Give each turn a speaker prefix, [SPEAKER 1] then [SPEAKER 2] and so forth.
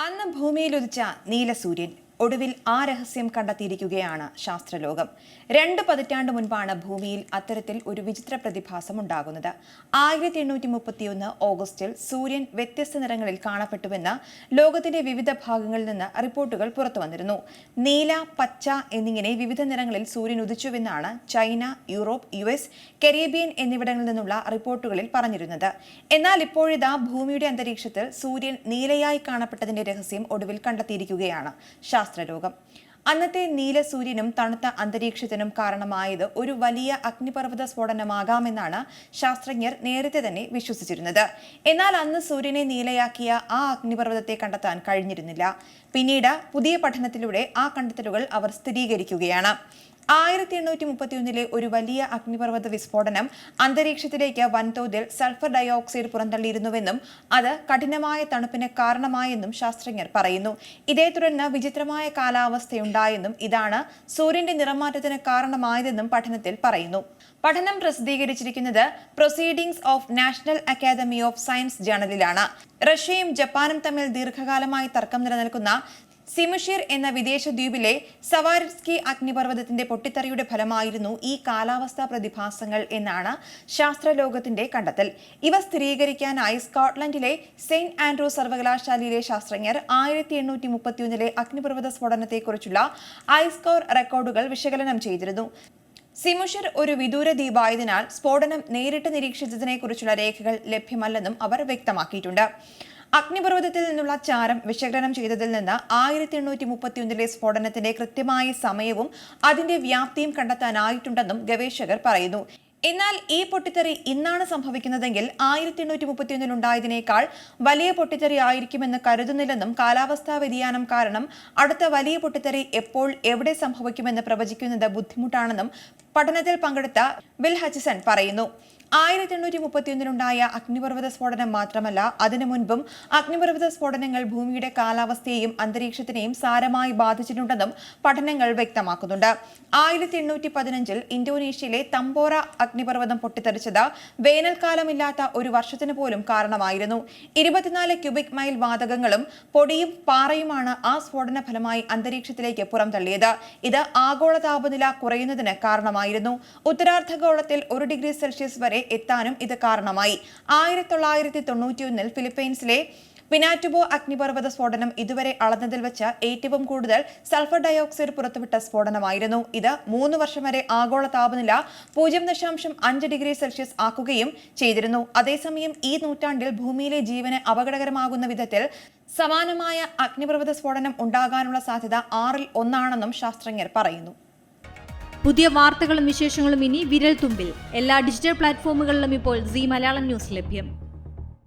[SPEAKER 1] അന്ന് ഭൂമിയിലുദിച്ച നീലസൂര്യൻ ഒടുവിൽ ആ രഹസ്യം കണ്ടെത്തിയിരിക്കുകയാണ് ശാസ്ത്രലോകം. 2 പതിറ്റാണ്ട് മുൻപാണ് ഭൂമിയിൽ അത്തരത്തിൽ ഒരു വിചിത്ര പ്രതിഭാസം ഉണ്ടാകുന്നത്. 1831 ഓഗസ്റ്റിൽ സൂര്യൻ വ്യത്യസ്ത നിറങ്ങളിൽ കാണപ്പെട്ടുവെന്ന് ലോകത്തിന്റെ വിവിധ ഭാഗങ്ങളിൽ നിന്ന് റിപ്പോർട്ടുകൾ പുറത്തുവന്നിരുന്നു. നീല, പച്ച എന്നിങ്ങനെ വിവിധ നിറങ്ങളിൽ സൂര്യൻ ഉദിച്ചുവെന്നാണ് ചൈന, യൂറോപ്പ്, US, കരീബിയൻ എന്നിവിടങ്ങളിൽ നിന്നുള്ള റിപ്പോർട്ടുകളിൽ പറഞ്ഞിരുന്നത്. എന്നാൽ ഇപ്പോഴിതാ ഭൂമിയുടെ അന്തരീക്ഷത്തിൽ സൂര്യൻ നീലയായി കാണപ്പെട്ടതിന്റെ രഹസ്യം ഒടുവിൽ കണ്ടെത്തിയിരിക്കുകയാണ് ശാസ്ത്രലോകം. അന്നത്തെ നീല സൂര്യനും തണുത്ത അന്തരീക്ഷത്തിനും കാരണമായത് ഒരു വലിയ അഗ്നിപർവ്വത സ്ഫോടനമാകാമെന്നാണ് ശാസ്ത്രജ്ഞർ നേരത്തെ തന്നെ വിശ്വസിച്ചിരുന്നത്. എന്നാൽ അന്ന് സൂര്യനെ നീലയാക്കിയ ആ അഗ്നിപർവ്വതത്തെ കണ്ടെത്താൻ കഴിഞ്ഞിരുന്നില്ല. പിന്നീട് പുതിയ പഠനത്തിലൂടെ ആ കണ്ടെത്തലുകൾ അവർ സ്ഥിരീകരിക്കുകയാണ്. 1831 ഒരു വലിയ അഗ്നിപർവ്വത വിസ്ഫോടനം അന്തരീക്ഷത്തിലേക്ക് വൻതോതിൽ സൾഫർ ഡയോക്സൈഡ് പുറന്തള്ളിയിരുന്നുവെന്നും അത് കഠിനമായ തണുപ്പിന് കാരണമായെന്നും ശാസ്ത്രജ്ഞർ പറയുന്നു. ഇതേ തുടർന്ന് വിചിത്രമായ കാലാവസ്ഥയുണ്ടായെന്നും ഇതാണ് സൂര്യന്റെ നിറമാറ്റത്തിന് കാരണമായതെന്നും പഠനത്തിൽ പറയുന്നു. പഠനം പ്രസിദ്ധീകരിച്ചിരിക്കുന്നത് proceedings of national academy of science ജേണലിലാണ്. റഷ്യയും ജപ്പാനും തമ്മിൽ ദീർഘകാലമായി തർക്കം നിലനിൽക്കുന്ന സിമുഷിർ എന്ന വിദേശ ദ്വീപിലെ സവാരിസ്കി അഗ്നിപർവ്വതത്തിന്റെ പൊട്ടിത്തെറിയുടെ ഫലമായിരുന്നു ഈ കാലാവസ്ഥാ പ്രതിഭാസങ്ങൾ എന്നാണ് ശാസ്ത്രലോകത്തിന്റെ കണ്ടെത്തൽ. ഇവ സ്ഥിരീകരിക്കാനായി സ്കോട്ട്ലൻഡിലെ സെയിന്റ് ആൻഡ്രൂ സർവകലാശാലയിലെ ശാസ്ത്രജ്ഞർ 1831 അഗ്നിപർവ്വത സ്ഫോടനത്തെക്കുറിച്ചുള്ള ഐസ് കോർ റെക്കോർഡുകൾ വിശകലനം ചെയ്തിരുന്നു. സിമുഷിർ ഒരു വിദൂര ദ്വീപായതിനാൽ സ്ഫോടനം നേരിട്ട് നിരീക്ഷിച്ചതിനെക്കുറിച്ചുള്ള രേഖകൾ ലഭ്യമല്ലെന്നും അവർ വ്യക്തമാക്കിയിട്ടുണ്ട്. അഗ്നിപർവ്വതത്തിൽ നിന്നുള്ള ചാരം വിശകലനം ചെയ്തതിൽ നിന്ന് 1831 സ്ഫോടനത്തിന്റെ കൃത്യമായ സമയവും അതിന്റെ വ്യാപ്തിയും കണ്ടെത്താനായിട്ടുണ്ടെന്നും ഗവേഷകർ പറയുന്നു. എന്നാൽ ഈ പൊട്ടിത്തെറി ഇന്നാണ് സംഭവിക്കുന്നതെങ്കിൽ 1831 ഉണ്ടായതിനേക്കാൾ വലിയ പൊട്ടിത്തെറി ആയിരിക്കുമെന്ന് കരുതുന്നില്ലെന്നും കാലാവസ്ഥാ വ്യതിയാനം കാരണം അടുത്ത വലിയ പൊട്ടിത്തെറി എപ്പോൾ എവിടെ സംഭവിക്കുമെന്ന് പ്രവചിക്കുന്നത് ബുദ്ധിമുട്ടാണെന്നും പഠനത്തിൽ പങ്കെടുത്ത വിൽ ഹച്ചിസൺ പറയുന്നു. 1831 അഗ്നിപർവ്വത സ്ഫോടനം മാത്രമല്ല, അതിനു മുൻപും അഗ്നിപർവ്വത സ്ഫോടനങ്ങൾ ഭൂമിയുടെ കാലാവസ്ഥയെയും അന്തരീക്ഷത്തിനെയും സാരമായി ബാധിച്ചിട്ടുണ്ടെന്നും പഠനങ്ങൾ വ്യക്തമാക്കുന്നുണ്ട്. 1815 ഇന്തോനേഷ്യയിലെ തമ്പോറ അഗ്നിപർവ്വതം പൊട്ടിത്തെറിച്ചത് വേനൽക്കാലമില്ലാത്ത ഒരു വർഷത്തിന് പോലും കാരണമായിരുന്നു. 24 ക്യൂബിക് മൈൽ വാതകങ്ങളും പൊടിയും പാറയുമാണ് ആ സ്ഫോടന ഫലമായി അന്തരീക്ഷത്തിലേക്ക് പുറംതള്ളിയത്. ഇത് ആഗോള താപനില കുറയുന്നതിന് കാരണമായിരുന്നു. ഉത്തരാർദ്ധഗോളത്തിൽ 1 ഡിഗ്രി സെൽഷ്യസ് വരെ എത്താനും ഇത് കാരണമായി. 1991 ഫിലിപ്പൈൻസിലെ പിനാറ്റുബോ അഗ്നിപർവ്വത സ്ഫോടനം ഇതുവരെ അളന്നതിൽ വെച്ച് ഏറ്റവും കൂടുതൽ സൾഫർ ഡയോക്സൈഡ് പുറത്തുവിട്ട സ്ഫോടനമായിരുന്നു. ഇത് 3 വർഷം വരെ ആഗോള താപനില 0.5 ഡിഗ്രി സെൽഷ്യസ് ആക്കുകയും ചെയ്തിരുന്നു. അതേസമയം ഈ നൂറ്റാണ്ടിൽ ഭൂമിയിലെ ജീവന് അപകടകരമാകുന്ന വിധത്തിൽ സമാനമായ അഗ്നിപർവ്വത സ്ഫോടനം ഉണ്ടാകാനുള്ള സാധ്യത 6-ൽ 1 ശാസ്ത്രജ്ഞർ പറയുന്നു.
[SPEAKER 2] പുതിയ വാർത്തകളും വിശേഷങ്ങളും ഇനി വിരൽ തുമ്പിൽ. എല്ലാ ഡിജിറ്റൽ പ്ലാറ്റ്ഫോമുകളിലും ഇപ്പോൾ സീ മലയാളം ന്യൂസ് ലഭ്യം.